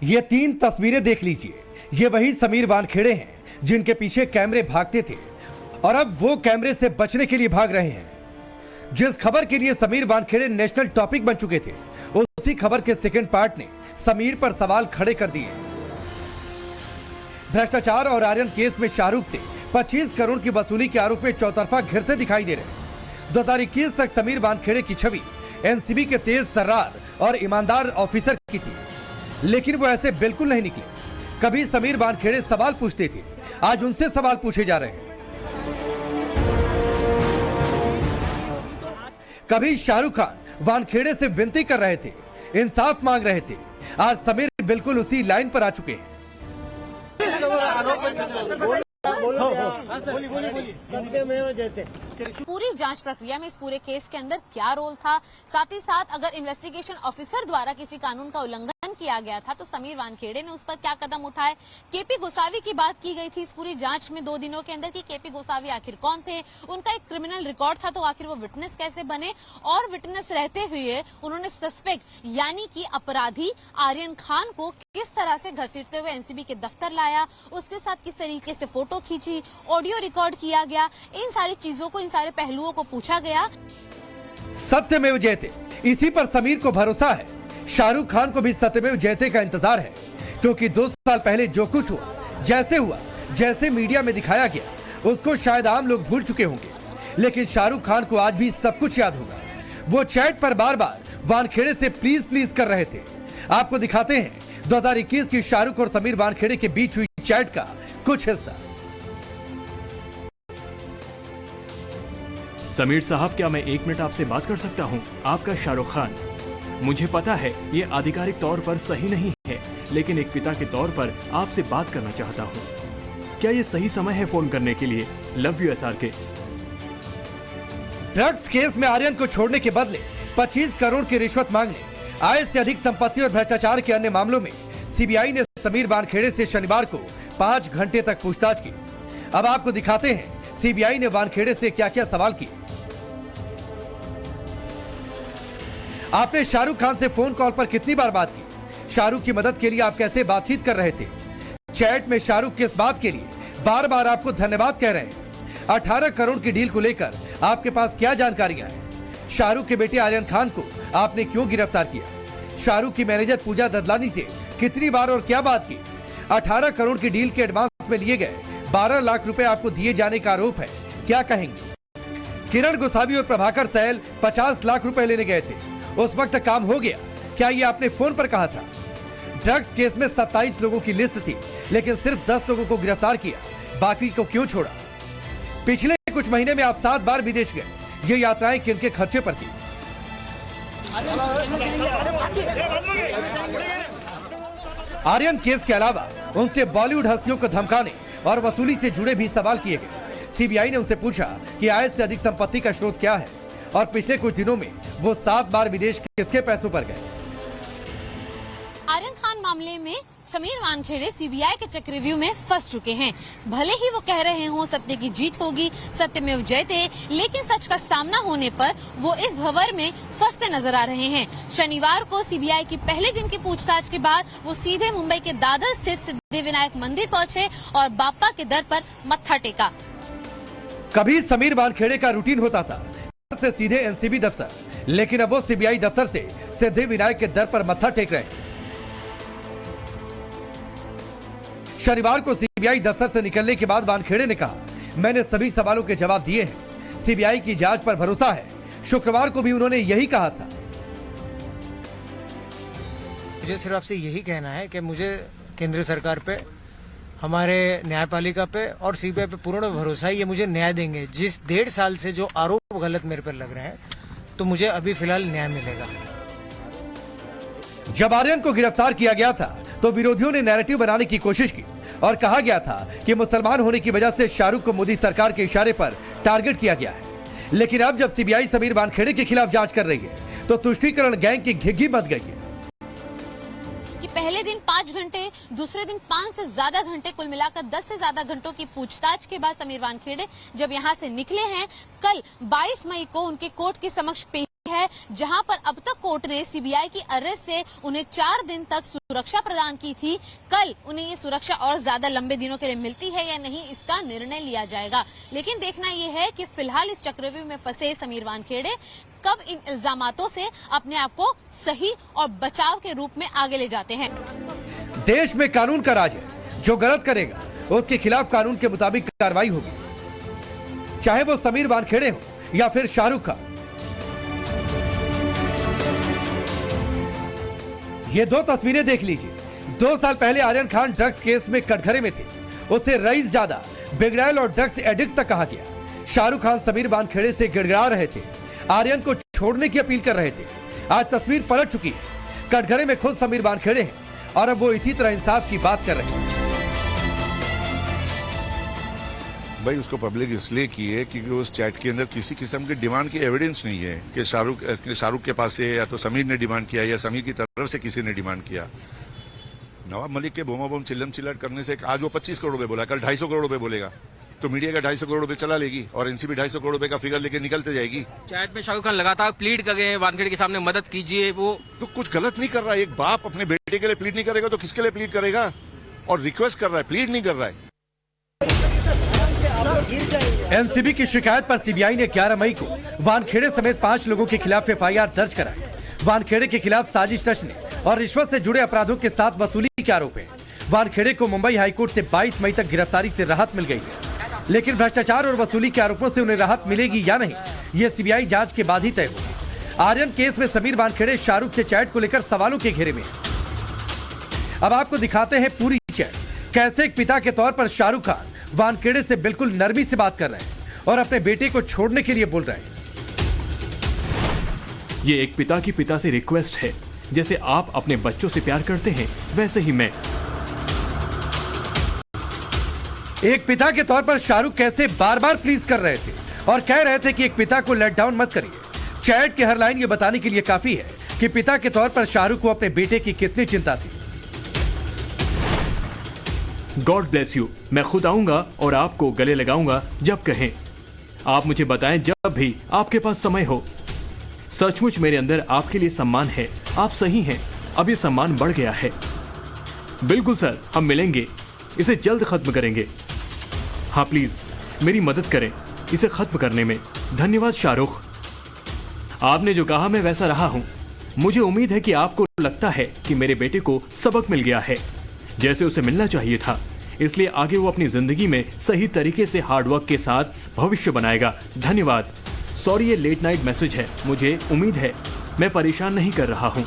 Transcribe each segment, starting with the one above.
ये 3 तस्वीरें देख लीजिए। ये वही समीर वानखेड़े हैं जिनके पीछे कैमरे भागते थे और अब वो कैमरे से बचने के लिए भाग रहे हैं। जिस खबर के लिए समीर वानखेड़े नेशनल टॉपिक बन चुके थे, उसी खबर के सेकंड पार्ट ने समीर पर सवाल खड़े कर दिए। भ्रष्टाचार और आर्यन केस में शाहरुख से 25 करोड़ की वसूली के आरोप में चौतरफा घिरते दिखाई दे रहे। 2021 तक समीर वानखेड़े की छवि एनसीबी के तेज तर्रार और ईमानदार ऑफिसर की थी, लेकिन वो ऐसे बिल्कुल नहीं निकले। कभी समीर वानखेड़े सवाल पूछते थे, आज उनसे सवाल पूछे जा रहे हैं। कभी शाहरुख खान वानखेड़े से विनती कर रहे थे, इंसाफ मांग रहे थे। आज समीर बिल्कुल उसी लाइन पर आ चुके हैं। पूरी जांच प्रक्रिया में इस पूरे केस के अंदर क्या रोल था, साथ ही साथ अगर इन्वेस्टिगेशन ऑफिसर द्वारा किसी कानून का उल्लंघन किया गया था तो समीर वानखेड़े ने उस पर क्या कदम उठाए। केपी गोसावी की बात की गई थी इस पूरी जांच में 2 दिनों के अंदर कि केपी गोसावी आखिर कौन थे, उनका एक क्रिमिनल रिकॉर्ड था तो आखिर वो विटनेस कैसे बने, और विटनेस रहते हुए उन्होंने सस्पेक्ट यानी कि अपराधी आर्यन खान को किस तरह से घसीटते हुए एनसीबी के दफ्तर लाया, उसके साथ किस तरीके से फोटो खींची, ऑडियो रिकॉर्ड किया गया। इन सारी चीजों को, इन सारे पहलुओं को पूछा गया। सत्यमेव जयते, इसी पर समीर को भरोसा है। शाहरुख खान को भी सत्यमेव जयते का इंतजार है, क्योंकि 2 साल पहले जो कुछ हुआ, जैसे मीडिया में दिखाया गया, उसको शायद आम लोग भूल चुके होंगे, लेकिन शाहरुख खान को आज भी सब कुछ याद होगा। वो चैट पर बार बार वानखेड़े से प्लीज प्लीज कर रहे थे। आपको दिखाते हैं 2021 की शाहरुख और समीर वानखेड़े के बीच हुई चैट का कुछ हिस्सा। समीर साहब, क्या मैं 1 मिनट आपसे बात कर सकता हूं? आपका शाहरुख खान। मुझे पता है ये आधिकारिक तौर पर सही नहीं है, लेकिन एक पिता के तौर पर आपसे बात करना चाहता हूं। क्या ये सही समय है फोन करने के लिए? Love you SRK। Drugs case में आर्यन को छोड़ने के बदले 25 करोड़ की रिश्वत मांगने, आय से अधिक संपत्ति और भ्रष्टाचार के अन्य मामलों में सीबीआई ने समीर वानखेड़े से शनिवार को 5 घंटे तक पूछताछ की। अब आपको दिखाते हैं सीबीआई ने वानखेड़े से क्या क्या सवाल किए। आपने शाहरुख खान से फोन कॉल पर कितनी बार बात की? शाहरुख की मदद के लिए आप कैसे बातचीत कर रहे थे? चैट में शाहरुख किस बात के लिए बार बार आपको धन्यवाद कह रहे हैं? 18 करोड़ की डील को लेकर आपके पास क्या जानकारियां हैं? शाहरुख के बेटे आर्यन खान को आपने क्यों गिरफ्तार किया? शाहरुख की मैनेजर पूजा ददलानी से कितनी बार और क्या बात की? 18 करोड़ की डील के एडवांस में लिए गए 12 लाख रुपए आपको दिए जाने का आरोप है, क्या कहेंगे? किरण गोसावी और प्रभाकर सहल 50 लाख रुपए लेने गए थे, उस वक्त काम हो गया, क्या ये आपने फोन पर कहा था? ड्रग्स केस में 27 लोगों की लिस्ट थी, लेकिन सिर्फ 10 लोगों को गिरफ्तार किया, बाकी को क्यों छोड़ा? पिछले कुछ महीने में आप 7 बार विदेश गए, ये यात्राएं किनके खर्चे पर थी? आर्यन केस के अलावा उनसे बॉलीवुड हस्तियों को धमकाने और वसूली से जुड़े भी सवाल किए गए। सीबीआई ने उनसे पूछा कि आय से अधिक संपत्ति का स्रोत क्या है और पिछले कुछ दिनों में वो 7 बार विदेश किसके पैसों पर गए। आर्यन खान मामले में समीर वानखेड़े सीबीआई के चक्रव्यूह में फंस चुके हैं। भले ही वो कह रहे हों सत्य की जीत होगी, सत्यमेव जयते, लेकिन सच का सामना होने पर वो इस भंवर में फंसते नजर आ रहे हैं। शनिवार को सीबीआई की पहले दिन की पूछताछ के बाद वो सीधे मुंबई के दादर स्थित सिद्धिविनायक मंदिर पहुंचे और बाप्पा के दर पर मत्था टेका। कभी समीर वानखेड़े का रूटीन होता था से सीधे एनसीबी दफ्तर, लेकिन अब वो सीबीआई दफ्तर से सिद्धिविनायक के दर पर मत्था टेक रहे हैं। शनिवार को सीबीआई दफ्तर से निकलने के बाद वानखेड़े ने कहा, मैंने सभी सवालों के जवाब दिए हैं, सीबीआई की जांच पर भरोसा है। शुक्रवार को भी उन्होंने यही कहा था। मुझे सिर्फ आपसे यही कहना है कि मुझे केंद्र सरकार पे, हमारे न्यायपालिका पे और सीबीआई पे पूर्ण भरोसा है, ये मुझे न्याय देंगे। जिस 1.5 साल से जो आरोप गलत मेरे पर लग रहे हैं, तो मुझे अभी फिलहाल न्याय मिलेगा। जब आर्यन को गिरफ्तार किया गया था तो विरोधियों ने नैरेटिव बनाने की कोशिश की और कहा गया था कि मुसलमान होने की वजह से शाहरुख को मोदी सरकार के इशारे पर टारगेट किया गया है। लेकिन अब जब सीबीआई समीर वानखेड़े के खिलाफ जांच कर रही है तो तुष्टीकरण गैंग की घिघी मच गई है। कि पहले दिन 5 घंटे, दूसरे दिन 5 से ज्यादा घंटे, कुल मिलाकर 10 से ज्यादा घंटों की पूछताछ के बाद समीर वानखेड़े जब यहां से निकले हैं, कल 22 मई को उनके कोर्ट के समक्ष पेश है, जहां पर अब तक कोर्ट ने सीबीआई की अरेस्ट से उन्हें 4 दिन तक सुरक्षा प्रदान की थी। कल उन्हें ये सुरक्षा और ज्यादा लंबे दिनों के लिए मिलती है या नहीं, इसका निर्णय लिया जाएगा। लेकिन देखना यह है कि फिलहाल इस चक्रव्यूह में फंसे समीर वानखेड़े कब इन इल्जामातों से अपने आप को सही और बचाव के रूप में आगे ले जाते हैं। देश में कानून का राज है, जो गलत करेगा उसके खिलाफ कानून के मुताबिक कार्रवाई होगी, चाहे वो समीर वानखेड़े हो या फिर शाहरुख खान। ये 2 तस्वीरें देख लीजिए। 2 साल पहले आर्यन खान ड्रग्स केस में कटघरे में थे। उसे रईस ज्यादा, बिगड़ैल और ड्रग्स एडिक्ट तक कहा गया। शाहरुख खान समीर वानखेड़े से गिड़गिड़ा रहे थे, आर्यन को छोड़ने की अपील कर रहे थे। आज तस्वीर पलट चुकी है। कटघरे में खुद समीर वानखेड़े हैं और अब वो इसी तरह इंसाफ की बात कर रहे हैं। भाई उसको पब्लिक इसलिए की है क्योंकि उस चैट के अंदर किसी किस्म की डिमांड की एविडेंस नहीं है कि शाहरुख के पास से या तो समीर ने डिमांड किया या समीर की तरफ से किसी ने डिमांड किया। नवाब मलिक के बोमा बोम चिल्लम चिल्लट करने से आज वो 25 करोड़ रुपए बोला, कल 250 करोड़ रुपए बोलेगा, तो मीडिया का 250 करोड़ रुपए चला लेगी और एनसीबी 250 करोड़ रुपए का फिगर लेके निकलते जाएगी। चैट में शाहरुख खान लगातार प्लीड कर रहे हैं वानखेड़े के सामने मदद कीजिए। वो तो कुछ गलत नहीं कर रहा है। एक बाप अपने बेटे के लिए प्लीड नहीं करेगा तो किसके लिए प्लीड करेगा? और रिक्वेस्ट कर रहा है, प्लीड नहीं कर रहा है। एनसीबी की शिकायत पर सीबीआई ने 11 मई को वानखेड़े समेत 5 लोगों के खिलाफ एफआईआर दर्ज कराई। वानखेड़े के खिलाफ साजिश रचने और रिश्वत से जुड़े अपराधों के साथ वसूली के आरोप है। वानखेड़े को मुंबई हाईकोर्ट से 22 मई तक गिरफ्तारी से राहत मिल गई है, लेकिन भ्रष्टाचार और वसूली के आरोपों से उन्हें राहत मिलेगी या नहीं, ये सीबीआई जांच के बाद ही तय होगी। आर्यन केस में समीर वानखेड़े शाहरुख से चैट को लेकर सवालों के घेरे में। अब आपको दिखाते हैं पूरी चैट, कैसे एक पिता के तौर पर शाहरुख खान वानखेड़े से बिल्कुल नरमी से बात कर रहे हैं और अपने बेटे को छोड़ने के लिए बोल रहे हैं। ये एक पिता की पिता से रिक्वेस्ट है, जैसे आप अपने बच्चों से प्यार करते हैं वैसे ही मैं। एक पिता के तौर पर शाहरुख कैसे बार बार प्लीज कर रहे थे और कह रहे थे कि एक पिता को लेट डाउन मत करिए। चैट की हर लाइन ये बताने के लिए काफी है कि पिता के तौर पर शाहरुख को अपने बेटे की कितनी चिंता थी। God bless you. मैं खुद आऊंगा और आपको गले लगाऊंगा जब कहें। आप मुझे बताएं जब भी आपके पास समय हो। सचमुच मेरे अंदर आपके लिए सम्मान है। आप सही हैं, अब ये सम्मान बढ़ गया है। बिल्कुल सर, हम मिलेंगे, इसे जल्द खत्म करेंगे। हाँ प्लीज मेरी मदद करें इसे खत्म करने में। धन्यवाद शाहरुख, आपने जो कहा मैं वैसा रहा हूं। मुझे उम्मीद है कि आपको लगता है कि मेरे बेटे को सबक मिल गया है जैसे उसे मिलना चाहिए था, इसलिए आगे वो अपनी जिंदगी में सही तरीके से हार्डवर्क के साथ भविष्य बनाएगा। धन्यवाद। सॉरी ये लेट नाइट मैसेज है, मुझे उम्मीद है मैं परेशान नहीं कर रहा हूं।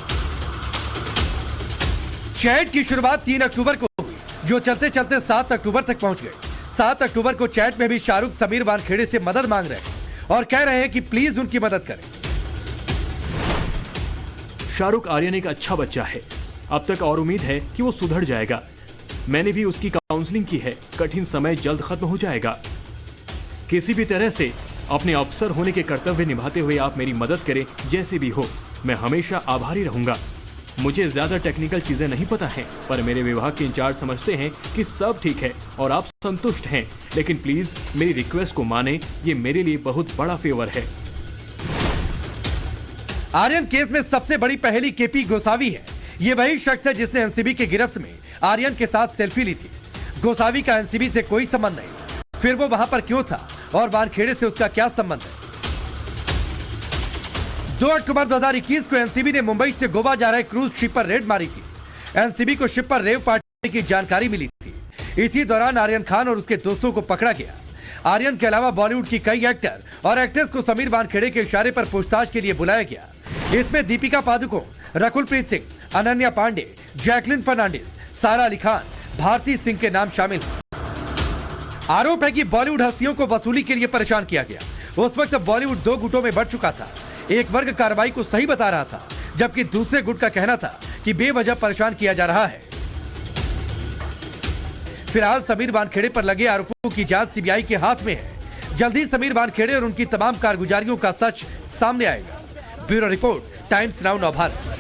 चैट की शुरुआत 3 अक्टूबर को हुई, जो चलते चलते 7 अक्टूबर तक पहुंच गए। 7 अक्टूबर को चैट में भी शाहरुख समीर वानखेड़े से मदद मांग रहे हैं और कह रहे हैं कि प्लीज उनकी मदद करें। शाहरुख आर्यन एक अच्छा बच्चा है, अब तक और उम्मीद है कि वो सुधर जाएगा। मैंने भी उसकी काउंसलिंग की है, कठिन समय जल्द खत्म हो जाएगा। किसी भी तरह से अपने अफसर होने के कर्तव्य निभाते हुए आप मेरी मदद करें, जैसे भी हो मैं हमेशा आभारी रहूंगा। मुझे ज्यादा टेक्निकल चीजें नहीं पता हैं, पर मेरे विभाग के इंचार्ज समझते हैं कि सब ठीक है और आप संतुष्ट हैं। लेकिन प्लीज मेरी रिक्वेस्ट को माने, ये मेरे लिए बहुत बड़ा फेवर है। आर्यन केस में सबसे बड़ी पहेली केपी गोसावी है। ये वही शख्स है जिसने एनसीबी की गिरफ्त में आर्यन के साथ सेल्फी ली थी। गोसावी का एनसीबी से कोई संबंध नहीं, फिर वो वहां पर क्यों था और वानखेड़े से उसका क्या संबंध है? 2 अक्टूबर 2021 को एनसीबी ने मुंबई से गोवा जा रहे क्रूज शिप पर रेड मारी थी। एनसीबी को शिप पर रेव पार्टी की जानकारी मिली थी। इसी दौरान आर्यन खान और उसके दोस्तों को पकड़ा गया। आर्यन के अलावा बॉलीवुड की कई एक्टर और एक्ट्रेस को समीर वानखेड़े के इशारे पर पूछताछ के लिए बुलाया गया। इसमें दीपिका पादुकोण, रकुलप्रीत सिंह, अनन्या पांडे, जैकलिन फर्नांडिस, सारा अली खान, भारती सिंह के नाम शामिल हैं। आरोप है कि बॉलीवुड हस्तियों को वसूली के लिए परेशान किया गया। उस वक्त बॉलीवुड 2 गुटों में बढ़ चुका था। एक वर्ग कार्रवाई को सही बता रहा था, जबकि दूसरे गुट का कहना था कि बेवजह परेशान किया जा रहा है। फिलहाल समीर वानखेड़े पर लगे आरोपों की जांच सीबीआई के हाथ में है। जल्दी समीर वानखेड़े और उनकी तमाम कारगुजारियों का सच सामने आएगा। Bureau report, times now Navbharat.